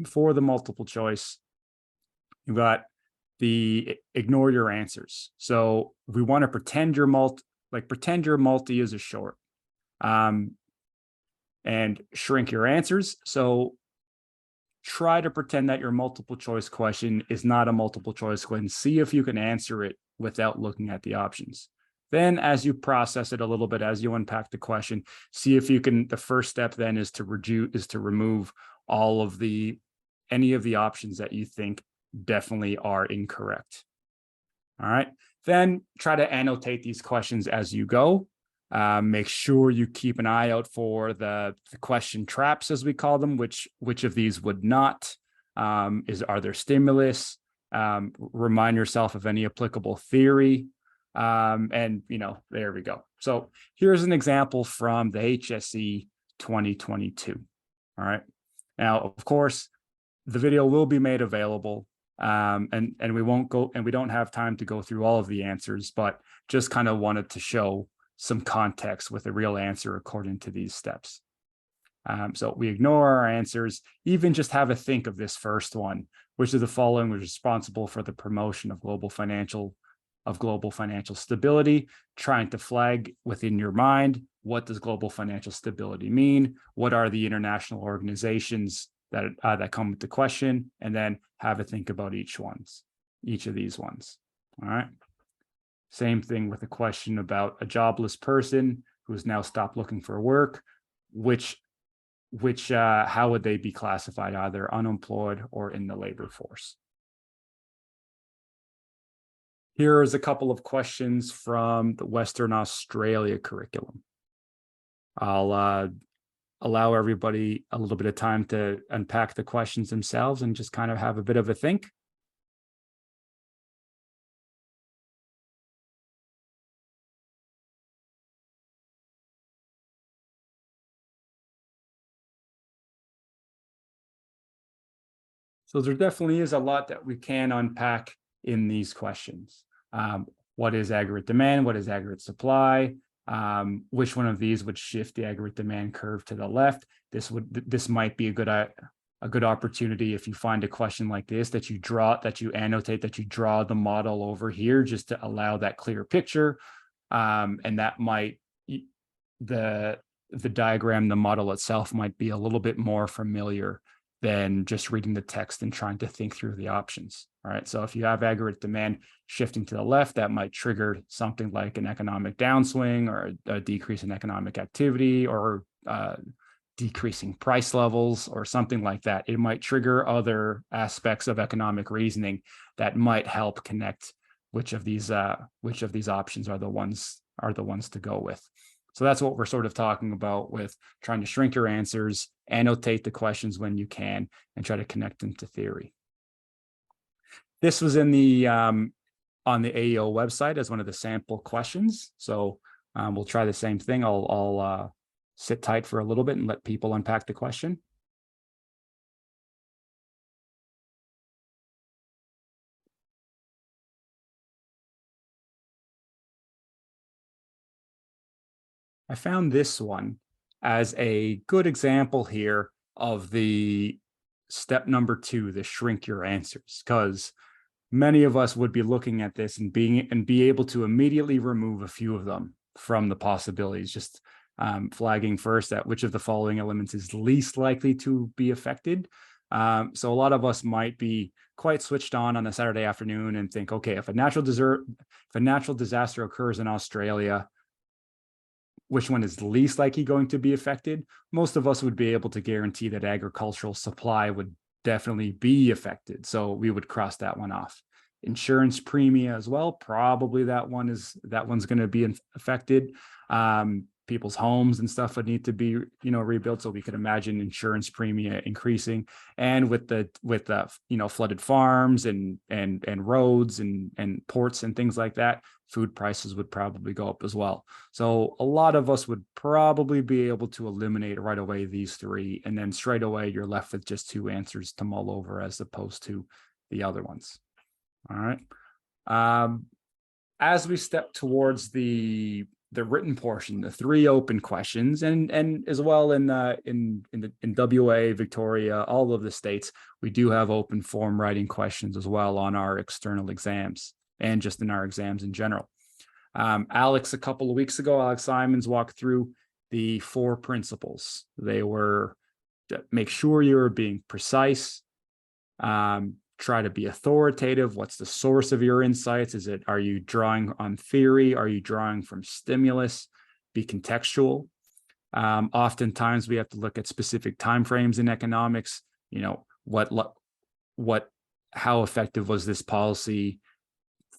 for the multiple choice, you've got the ignore your answers. So we want to pretend your multi is a short, and shrink your answers. So try to pretend that your multiple choice question is not a multiple choice question. See if you can answer it without looking at the options. Then as you process it a little bit, as you unpack the question, see if you can, the first step then is to remove any of the options that you think definitely are incorrect. All right. Then try to annotate these questions as you go. Make sure you keep an eye out for the question traps, as we call them, which of these would not, are there stimulus? Remind yourself of any applicable theory. And, there we go. So here's an example from the HSE 2022. All right. Now, of course, the video will be made available, and we don't have time to go through all of the answers, but just kind of wanted to show some context with a real answer according to these steps. So we ignore our answers, even just have a think of this first one, which of the following was responsible for the promotion of global financial stability, trying to flag within your mind, what does global financial stability mean? What are the international organizations that come with the question? And then have a think about each of these ones. All right. Same thing with a question about a jobless person who has now stopped looking for work, how would they be classified, either unemployed or in the labor force? Here is a couple of questions from the Western Australia curriculum. I'll allow everybody a little bit of time to unpack the questions themselves and just kind of have a bit of a think. So there definitely is a lot that we can unpack in these questions. What is aggregate demand? What is aggregate supply? Which one of these would shift the aggregate demand curve to the left? This might be a good opportunity if you find a question like this, that you annotate, that you draw the model over here just to allow that clear picture. And that might, the diagram, the model itself might be a little bit more familiar than just reading the text and trying to think through the options. All right. So if you have aggregate demand shifting to the left, that might trigger something like an economic downswing or a decrease in economic activity, or decreasing price levels or something like that. It might trigger other aspects of economic reasoning that might help connect which of these options are the ones to go with. So that's what we're sort of talking about with trying to shrink your answers, annotate the questions when you can, and try to connect them to theory. This was in the on the AEO website as one of the sample questions. So we'll try the same thing. I'll sit tight for a little bit and let people unpack the question. I found this one as a good example here of the step number 2, the shrink your answers, because many of us would be looking at this and be able to immediately remove a few of them from the possibilities, just flagging first at which of the following elements is least likely to be affected. So a lot of us might be quite switched on a Saturday afternoon and think, okay, if a natural disaster occurs in Australia, which one is least likely going to be affected? Most of us would be able to guarantee that agricultural supply would definitely be affected. So we would cross that one off. Insurance premia as well. Probably that one's going to be affected. People's homes and stuff would need to be, rebuilt. So we could imagine insurance premia increasing, and with the flooded farms and roads and ports and things like that, food prices would probably go up as well. So a lot of us would probably be able to eliminate right away these 3, and then straight away you're left with just 2 answers to mull over as opposed to the other ones. All right. As we step towards the the written portion, the 3 open questions, and as well in WA, Victoria, all of the states, we do have open form writing questions as well on our external exams and just in our exams in general. Alex, a couple of weeks ago, Alex Simons walked through the 4 principles. They were to make sure you're being precise, try to be authoritative. What's the source of your insights? Are you drawing on theory? Are you drawing from stimulus? Be contextual. Oftentimes we have to look at specific timeframes in economics. You know, how effective was this policy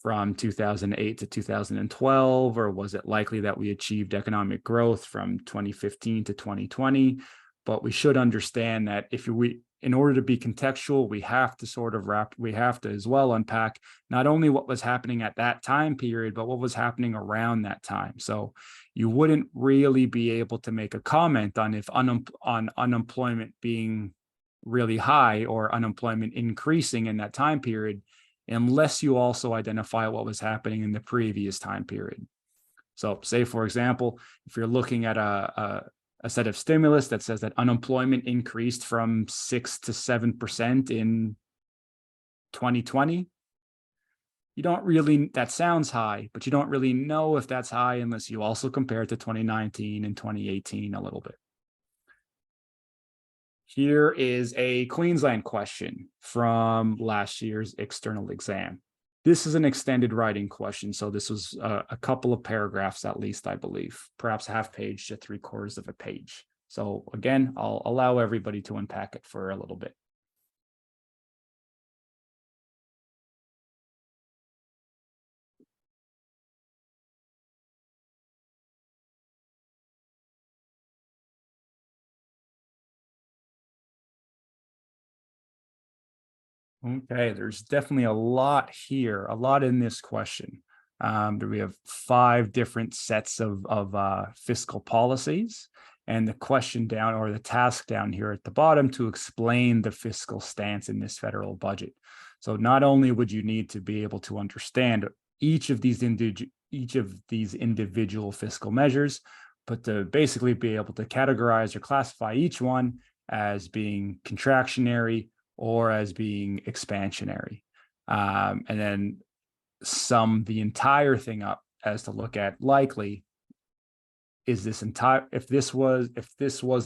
from 2008 to 2012, or was it likely that we achieved economic growth from 2015 to 2020? But we should understand that in order to be contextual, we have to as well unpack not only what was happening at that time period, but what was happening around that time. So you wouldn't really be able to make a comment on if on unemployment being really high or unemployment increasing in that time period, unless you also identify what was happening in the previous time period. So say, for example, if you're looking at a set of stimulus that says that unemployment increased from 6 to 7% in 2020, that sounds high, but you don't really know if that's high unless you also compare it to 2019 and 2018 a little bit. Here is a Queensland question from last year's external exam. This is an extended writing question, so this was a couple of paragraphs at least, I believe, perhaps a half page to 3/4 of a page. So again, I'll allow everybody to unpack it for a little bit. Okay, there's definitely a lot here, a lot in this question. We have 5 different sets of fiscal policies, and the question down, or the task down here at the bottom, to explain the fiscal stance in this federal budget. So not only would you need to be able to understand each of these individual fiscal measures, but to basically be able to categorize or classify each one as being contractionary or as being expansionary, and then sum the entire thing up as to look at likely, is this entire, if this was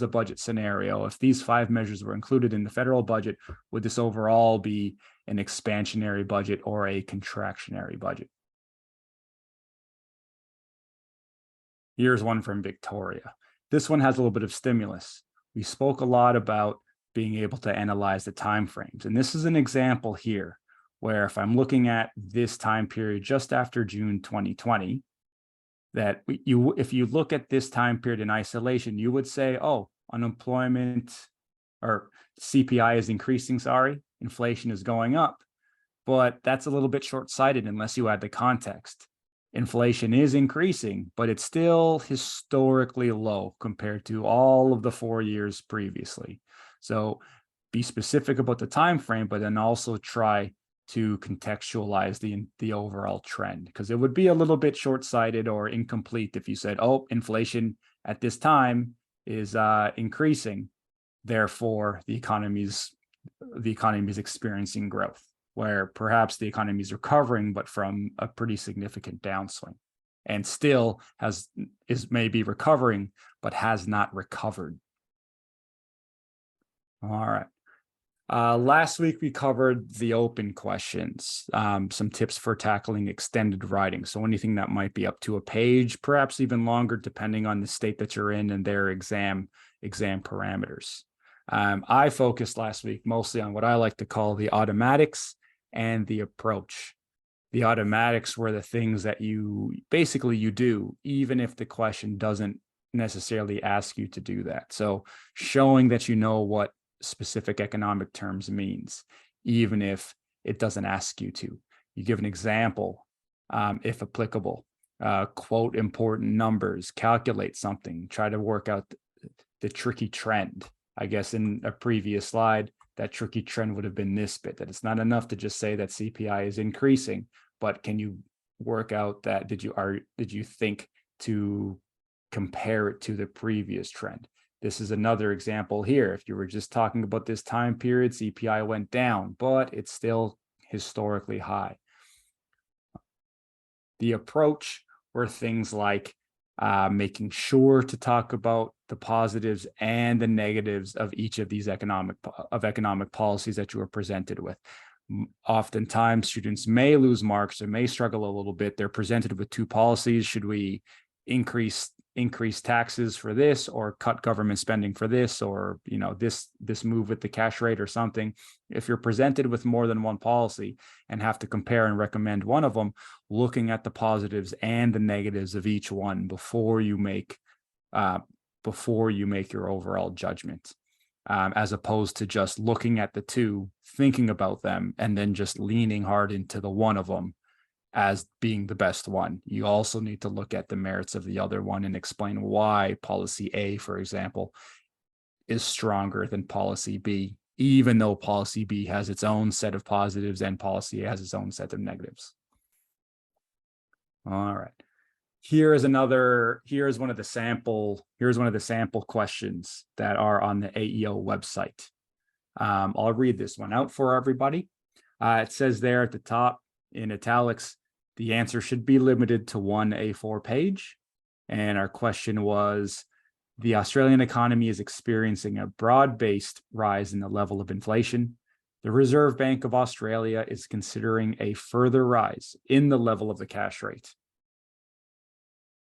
the budget scenario, if these 5 measures were included in the federal budget, would this overall be an expansionary budget or a contractionary budget? Here's one from Victoria. This one has a little bit of stimulus. We spoke a lot about being able to analyze the timeframes. And this is an example here where if I'm looking at this time period just after June 2020, that if you look at this time period in isolation, you would say, oh, unemployment or CPI is increasing, inflation is going up. But that's a little bit short-sighted unless you add the context. Inflation is increasing, but it's still historically low compared to all of the 4 years previously. So be specific about the time frame, but then also try to contextualize the overall trend, because it would be a little bit short-sighted or incomplete if you said, oh, inflation at this time is increasing, therefore the economy's experiencing growth, where perhaps the economy is recovering, but from a pretty significant downswing, and still is maybe recovering, but has not recovered. All right. Last week, we covered the open questions, some tips for tackling extended writing. So anything that might be up to a page, perhaps even longer, depending on the state that you're in and their exam parameters. I focused last week mostly on what I like to call the automatics and the approach. The automatics were the things that you do, even if the question doesn't necessarily ask you to do that. So showing that you know what specific economic terms means, even if it doesn't ask you to. You give an example, if applicable, quote important numbers, calculate something, try to work out the tricky trend. I guess in a previous slide, that tricky trend would have been this bit, that it's not enough to just say that CPI is increasing, but can you work out that, did you think to compare it to the previous trend. This is another example here. If you were just talking about this time period, CPI went down, but it's still historically high. The approach were things like making sure to talk about the positives and the negatives of each of these economic policies that you are presented with. Oftentimes, students may lose marks or may struggle a little bit. They're presented with two policies. Should we increase taxes for this, or cut government spending for this, or this move with the cash rate or something? If you're presented with more than one policy and have to compare and recommend one of them, looking at the positives and the negatives of each one before you make your overall judgment, as opposed to just looking at the two, thinking about them, and then just leaning hard into the one of them as being the best one. You also need to look at the merits of the other one and explain why policy A, for example, is stronger than policy B, even though policy B has its own set of positives and policy A has its own set of negatives. All right. Here's one of the sample questions that are on the AEO website. I'll read this one out for everybody. It says there at the top in italics, the answer should be limited to one A4 page. And our question was, the Australian economy is experiencing a broad-based rise in the level of inflation. The Reserve Bank of Australia is considering a further rise in the level of the cash rate.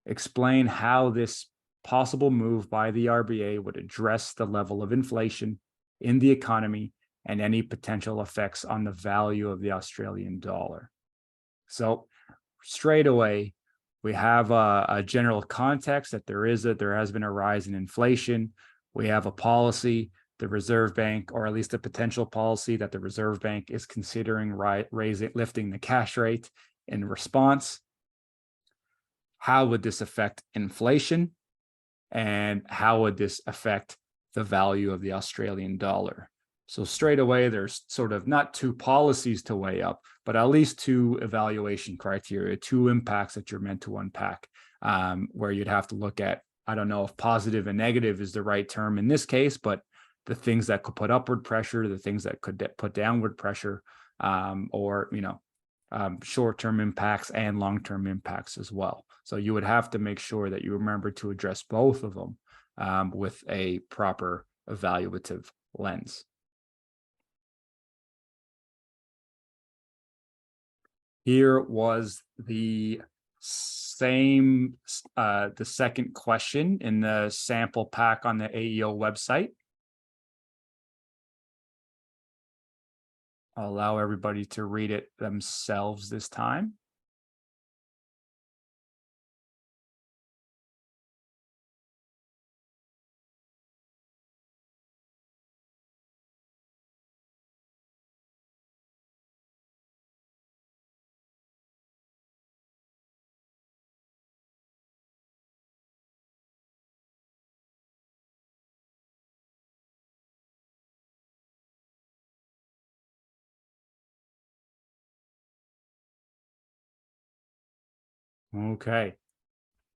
Explain how this possible move by the RBA would address the level of inflation in the economy and any potential effects on the value of the Australian dollar. So straight away, we have a general context that there has been a rise in inflation. We have a policy, the Reserve Bank, or at least a potential policy that the Reserve Bank is considering lifting the cash rate in response. How would this affect inflation? And how would this affect the value of the Australian dollar? So straight away, there's sort of not two policies to weigh up, but at least two evaluation criteria, two impacts that you're meant to unpack, where you'd have to look at, I don't know if positive and negative is the right term in this case, but the things that could put upward pressure, the things that could put downward pressure, or short-term impacts and long-term impacts as well. So you would have to make sure that you remember to address both of them with a proper evaluative lens. Here was the second question in the sample pack on the AEO website. I'll allow everybody to read it themselves this time. Okay.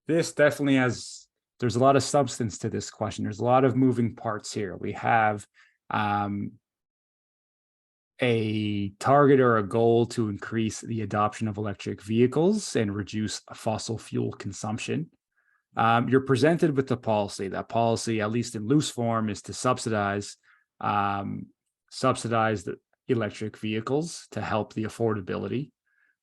This definitely there's a lot of substance to this question. There's a lot of moving parts here. We have a target or a goal to increase the adoption of electric vehicles and reduce fossil fuel consumption. You're presented with the policy. That policy, at least in loose form, is to subsidize the electric vehicles to help the affordability.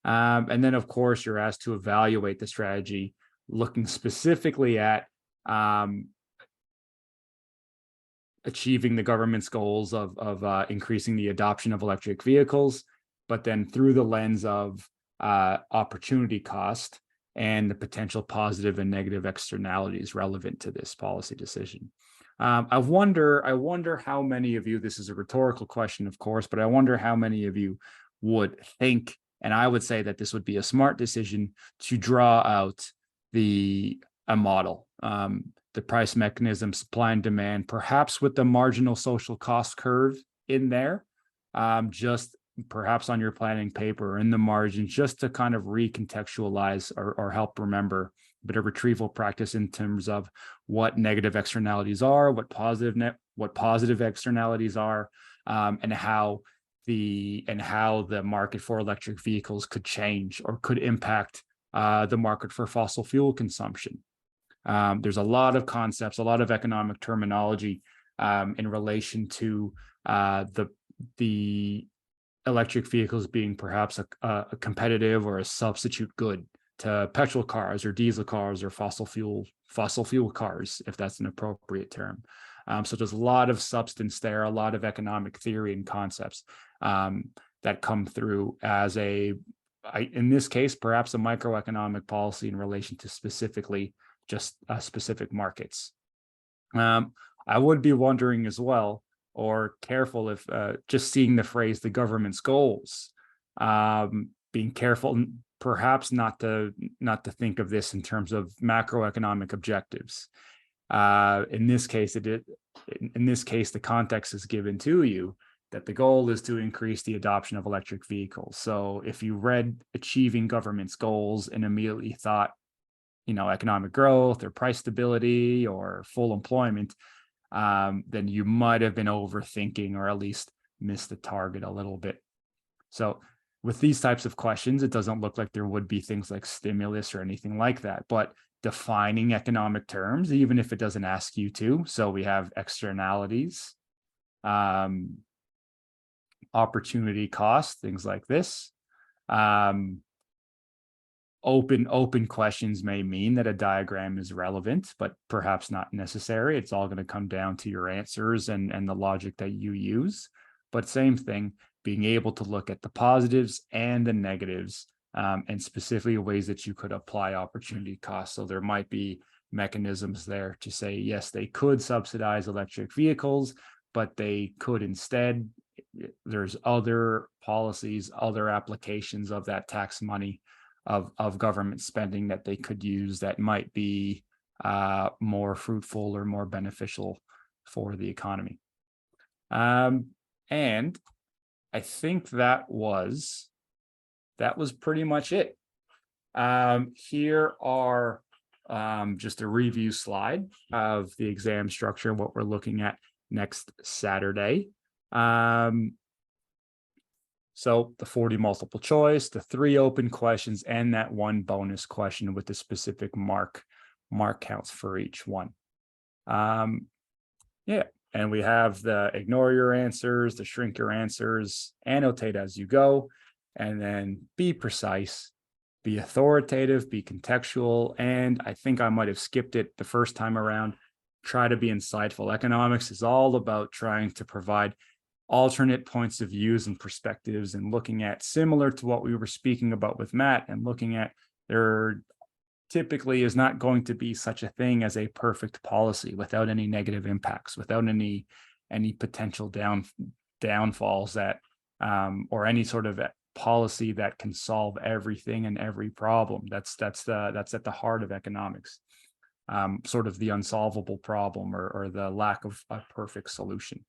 And then, of course, you're asked to evaluate the strategy, looking specifically at achieving the government's goals of increasing the adoption of electric vehicles, but then through the lens of opportunity cost and the potential positive and negative externalities relevant to this policy decision. I wonder how many of you, this is a rhetorical question, of course, but I wonder how many of you would think, and I would say that this would be a smart decision, to draw out a model, the price mechanism, supply and demand, perhaps with the marginal social cost curve in there, just perhaps on your planning paper or in the margins, just to kind of recontextualize or help remember bit of retrieval practice in terms of what negative externalities are, what positive externalities are, and how the market for electric vehicles could change or could impact the market for fossil fuel consumption. There's a lot of concepts, a lot of economic terminology in relation to the electric vehicles being perhaps a competitive or a substitute good to petrol cars or diesel cars or fossil fuel cars, if that's an appropriate term. So there's a lot of substance there, a lot of economic theory and concepts that come through as in this case, perhaps a microeconomic policy in relation to specifically just specific markets. I would be wondering as well, or careful if just seeing the phrase "the government's goals," being careful, perhaps not to think of this in terms of macroeconomic objectives. In this case, the context is given to you that the goal is to increase the adoption of electric vehicles. So if you read achieving government's goals and immediately thought, economic growth or price stability or full employment, then you might have been overthinking or at least missed the target a little bit. So with these types of questions, it doesn't look like there would be things like stimulus or anything like that, but defining economic terms, even if it doesn't ask you to. So we have externalities, opportunity cost, things like this. Open questions may mean that a diagram is relevant, but perhaps not necessary. It's all going to come down to your answers and the logic that you use. But same thing, being able to look at the positives and the negatives, and specifically ways that you could apply opportunity costs. So there might be mechanisms there to say, yes, they could subsidize electric vehicles, but they could instead, there's other policies, other applications of that tax money of government spending that they could use that might be more fruitful or more beneficial for the economy. And I think that was pretty much it. Here are just a review slide of the exam structure and what we're looking at next Saturday. So the 40 multiple choice, the 3 open questions, and that 1 bonus question with the specific mark counts for each one. Yeah, and we have the ignore your answers, the shrink your answers, annotate as you go, and then be precise, be authoritative, be contextual, and I think I might have skipped it the first time around, try to be insightful. Economics is all about trying to provide alternate points of views and perspectives and looking at, similar to what we were speaking about with Matt, and looking at, there typically is not going to be such a thing as a perfect policy without any negative impacts, without any potential downfalls that or any sort of policy that can solve everything and every problem. That's at the heart of economics, sort of the unsolvable problem or the lack of a perfect solution.